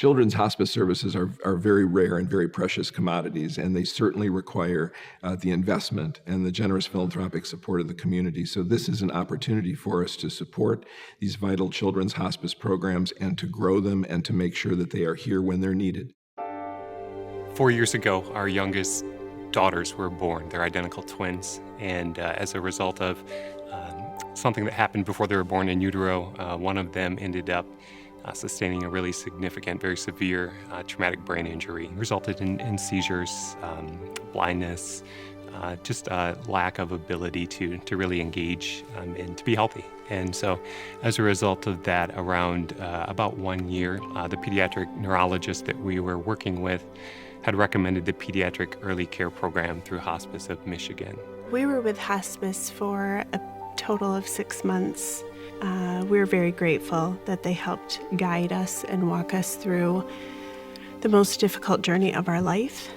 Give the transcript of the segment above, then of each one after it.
Children's hospice services are very rare and very precious commodities, and they certainly require the investment and the generous philanthropic support of the community. So this is an opportunity for us to support these vital children's hospice programs and to grow them and to make sure that they are here when they're needed. 4 years ago, our youngest daughters were born. They're identical twins, and as a result of something that happened before they were born in utero, one of them ended up sustaining a really significant, very severe traumatic brain injury. It resulted in seizures, blindness, just a lack of ability to really engage and to be healthy. And so as a result of that, around about 1 year, the pediatric neurologist that we were working with had recommended the Pediatric Early Care Program through Hospice of Michigan. We were with hospice for a total of 6 months. We're very grateful that they helped guide us and walk us through the most difficult journey of our life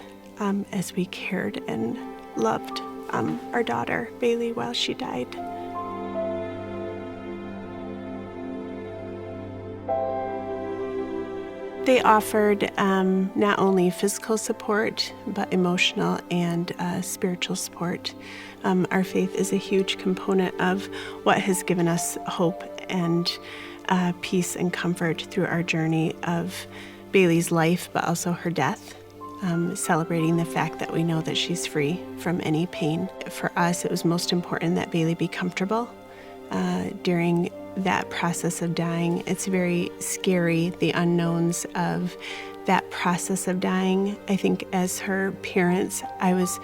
as we cared and loved our daughter, Bailey, while she died. They offered not only physical support, but emotional and spiritual support. Our faith is a huge component of what has given us hope and peace and comfort through our journey of Bailey's life, but also her death, celebrating the fact that we know that she's free from any pain. For us, it was most important that Bailey be comfortable during that process of dying. It's very scary, the unknowns of that process of dying. I think as her parents, I was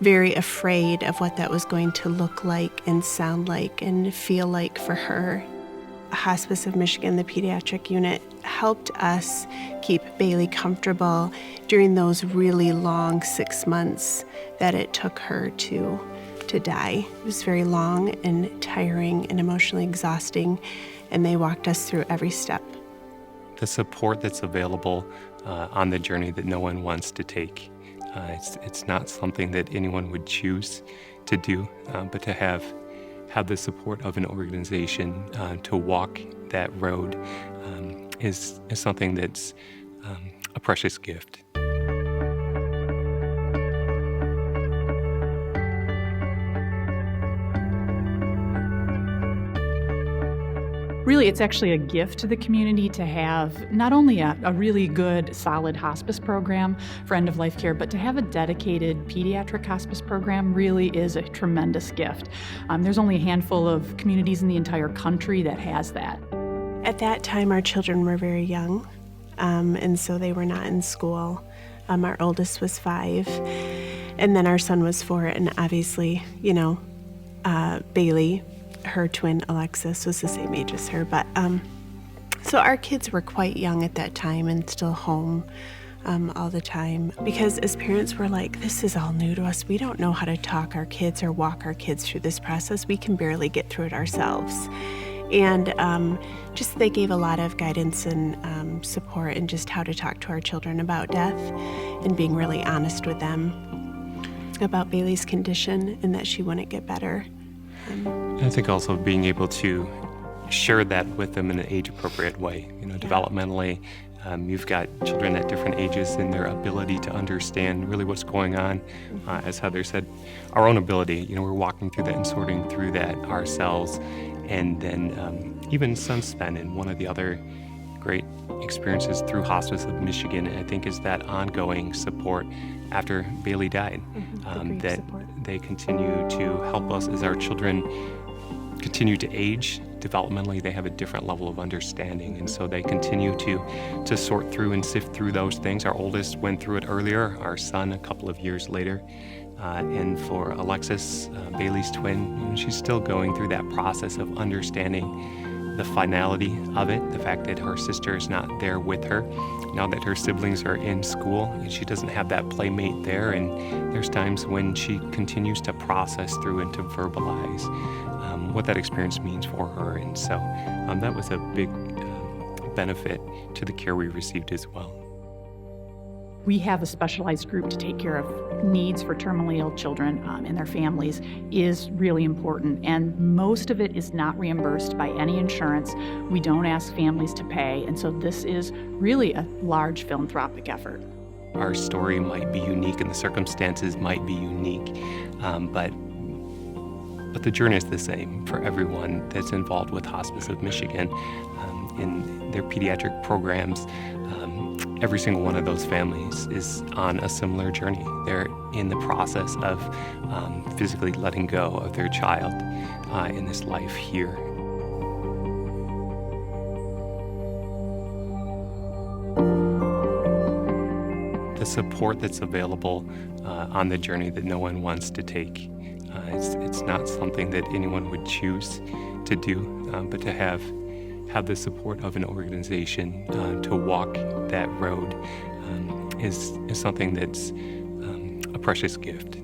very afraid of what that was going to look like and sound like and feel like for her. Hospice of Michigan, the pediatric unit, helped us keep Bailey comfortable during those really long 6 months that it took her to die. It was very long and tiring and emotionally exhausting, and they walked us through every step. The support that's available on the journey that no one wants to take. It's not something that anyone would choose to do, but to have the support of an organization to walk that road is something that's a precious gift. Really, it's actually a gift to the community to have not only a really good, solid hospice program for end-of-life care, but to have a dedicated pediatric hospice program really is a tremendous gift. There's only a handful of communities in the entire country that has that. At that time, our children were very young, and so they were not in school. Our oldest was 5, and then our son was 4, and obviously, Bailey, her twin Alexis, was the same age as her, but so our kids were quite young at that time and still home all the time, because as parents we're like, this is all new to us. We don't know how to talk our kids or walk our kids through this process. We can barely get through it ourselves. And just they gave a lot of guidance and support and just how to talk to our children about death and being really honest with them about Bailey's condition and that she wouldn't get better. I think also being able to share that with them in an age-appropriate way. Developmentally, you've got children at different ages and their ability to understand really what's going on. As Heather said, our own ability, we're walking through that and sorting through that ourselves. And then even Sunspend, and one of the other great experiences through Hospice of Michigan, I think, is that ongoing support after Bailey died. That support. They continue to help us as our children continue to age. Developmentally, they have a different level of understanding, and so they continue to sort through and sift through those things. Our oldest went through it earlier, our son a couple of years later. And for Alexis, Bailey's twin, she's still going through that process of understanding the finality of it, the fact that her sister is not there with her, now that her siblings are in school, and she doesn't have that playmate there, and there's times when she continues to process through and to verbalize what that experience means for her, and so that was a big benefit to the care we received as well. we have a specialized group to take care of needs for terminally ill children and their families is really important. And most of it is not reimbursed by any insurance. We don't ask families to pay. And so this is really a large philanthropic effort. Our story might be unique and the circumstances might be unique, but the journey is the same for everyone that's involved with Hospice of Michigan. In their pediatric programs, every single one of those families is on a similar journey. They're in the process of physically letting go of their child in this life here. The support that's available on the journey that no one wants to take. It's not something that anyone would choose to do, but to have the support of an organization to walk that road is something that's a precious gift.